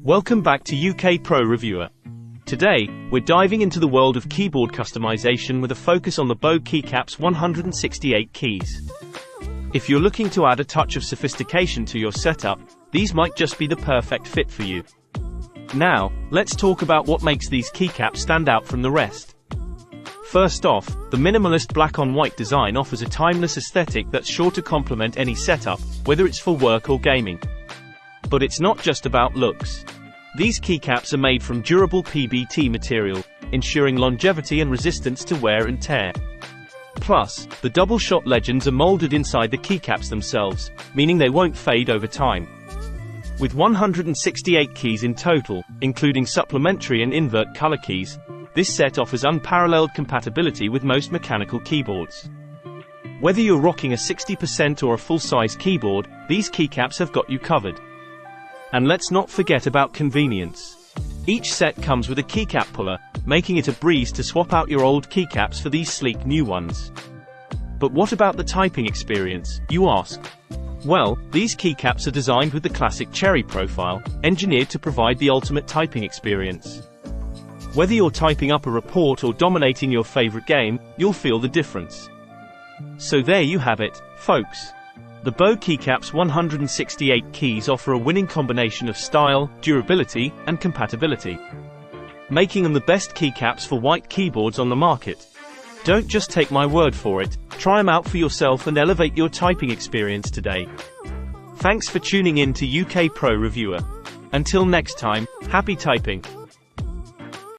Welcome back to UK Pro Reviewer. Today, we're diving into the world of keyboard customization with a focus on the BOE Keycaps 168 keys. If you're looking to add a touch of sophistication to your setup, these might just be the perfect fit for you. Now, let's talk about what makes these keycaps stand out from the rest. First off, the minimalist black-on-white design offers a timeless aesthetic that's sure to complement any setup, whether it's for work or gaming. But it's not just about looks. These keycaps are made from durable PBT material, ensuring longevity and resistance to wear and tear. Plus, the double-shot legends are molded inside the keycaps themselves, meaning they won't fade over time. With 168 keys in total, including supplementary and invert color keys, this set offers unparalleled compatibility with most mechanical keyboards. Whether you're rocking a 60% or a full-size keyboard, these keycaps have got you covered. And let's not forget about convenience. Each set comes with a keycap puller, making it a breeze to swap out your old keycaps for these sleek new ones. But what about the typing experience, you ask? Well, these keycaps are designed with the classic cherry profile, engineered to provide the ultimate typing experience. Whether you're typing up a report or dominating your favorite game, you'll feel the difference. So there you have it, folks. The BOE Keycaps 168 keys offer a winning combination of style, durability, and compatibility, making them the best keycaps for white keyboards on the market. Don't just take my word for it, try them out for yourself and elevate your typing experience today. Thanks for tuning in to UK Pro Reviewer. Until next time, happy typing!